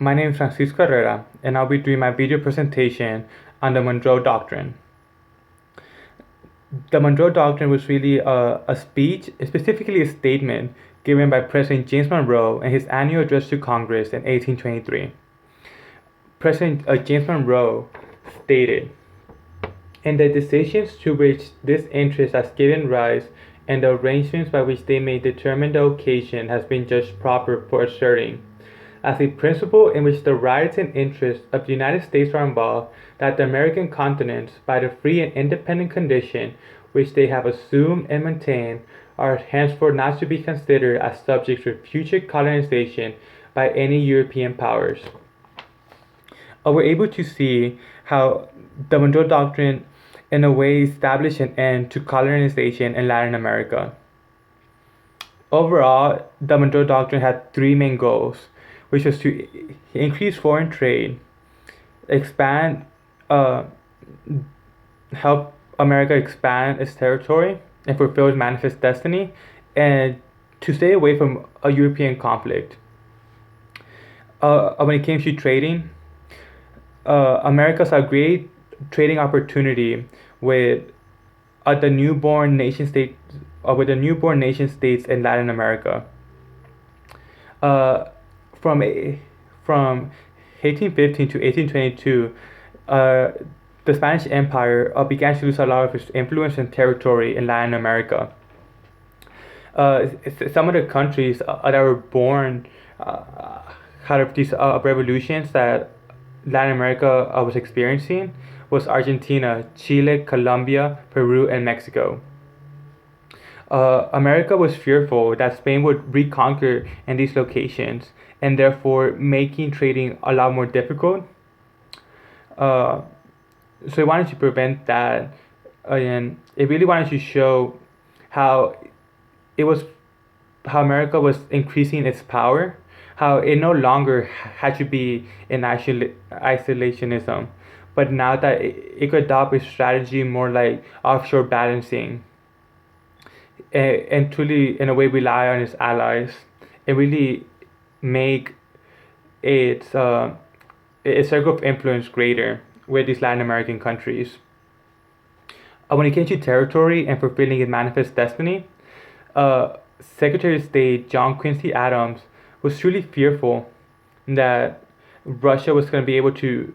My name is Francisco Herrera, and I'll be doing my video presentation on the Monroe Doctrine. The Monroe Doctrine was really a speech, specifically a statement, given by President James Monroe in his annual address to Congress in 1823. President James Monroe stated, "In the decisions to which this interest has given rise and the arrangements by which they may determine the occasion has been judged proper for asserting, as a principle in which the rights and interests of the United States are involved, that the American continents, by the free and independent condition which they have assumed and maintained, are henceforth not to be considered as subjects for future colonization by any European powers." We're able to see how the Monroe Doctrine, in a way, established an end to colonization in Latin America. Overall, the Monroe Doctrine had three main goals, which was to increase foreign trade, expand, help America expand its territory and fulfill its manifest destiny, and to stay away from a European conflict. When it came to trading, America saw a great trading opportunity with the newborn nation state, with the newborn nation states in Latin America. Uh, from from 1815 to 1822, the Spanish Empire began to lose a lot of its influence and territory in Latin America. Some of the countries that were born out of these revolutions that Latin America was experiencing was Argentina, Chile, Colombia, Peru, and Mexico. America was fearful that Spain would reconquer in these locations and therefore making trading a lot more difficult. Uh, so it wanted to prevent that, and it really wanted to show how it was how America was increasing its power, how it no longer had to be in isolationism, but now that it could adopt a strategy more like offshore balancing, and truly, in a way, rely on its allies and really make its its circle of influence greater with these Latin American countries. When it came to territory and fulfilling its manifest destiny, Secretary of State John Quincy Adams was truly fearful that Russia was going to be able to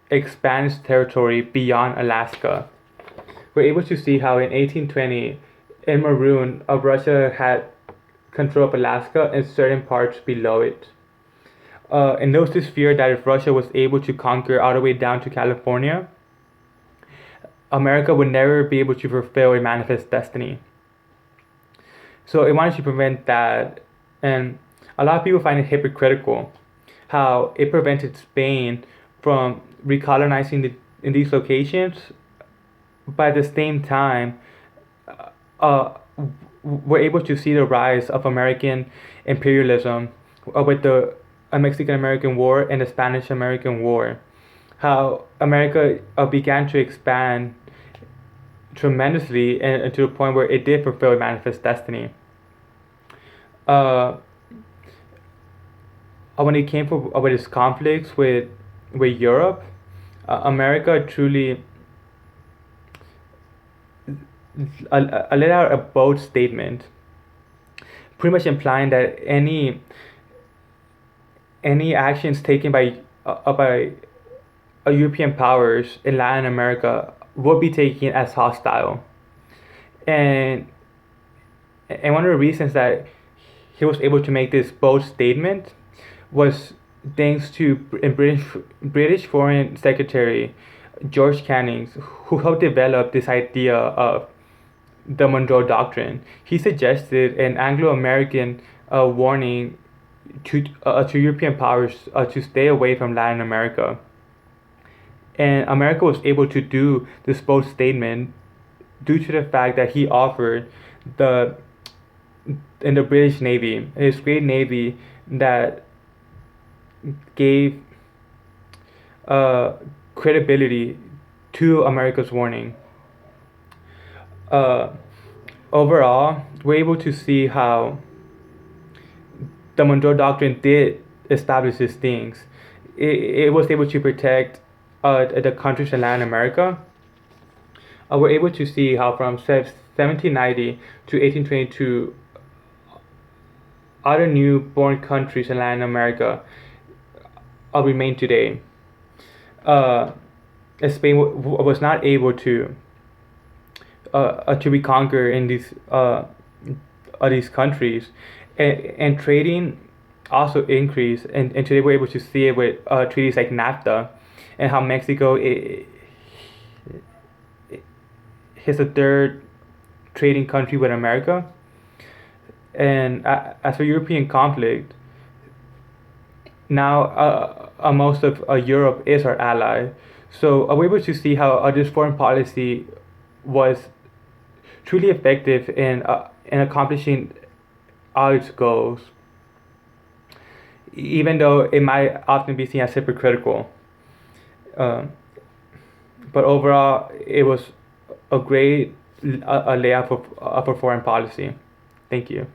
expand its territory beyond Alaska. We're able to see how in 1820, in Maroon, Russia had control of Alaska and certain parts below it. And there was this fear that if Russia was able to conquer all the way down to California, America would never be able to fulfill a manifest destiny. So it wanted to prevent that, and a lot of people find it hypocritical how it prevented Spain from recolonizing in these locations, but at the same time, uh, we're able to see the rise of American imperialism with the Mexican-American War and the Spanish-American War. How America began to expand tremendously and to the point where it did fulfill manifest destiny. Uh, when it came for with its conflicts with Europe, America truly let out a bold statement, pretty much implying that any actions taken by European powers in Latin America would be taken as hostile, and one of the reasons that he was able to make this bold statement was thanks to British Foreign Secretary George Canning, who helped develop this idea of the Monroe Doctrine. He suggested an Anglo-American warning to European powers to stay away from Latin America. And America was able to do this bold statement due to the fact that he offered in the British Navy, this great navy that gave credibility to America's warning. Overall, we're able to see how the Monroe Doctrine did establish these things. It was able to protect the countries in Latin America. We're able to see how from 1790 to 1822, other newborn countries in Latin America remain today. Uh, Spain was not able to be conquered in these countries, and trading also increased, and today we're able to see it with treaties like NAFTA, and how Mexico is the third trading country with America. And as for European conflict, now most of Europe is our ally. So we're able to see how this foreign policy was truly effective in accomplishing all its goals, even though it might often be seen as hypocritical. Um, but overall, it was a great layout for foreign policy. Thank you.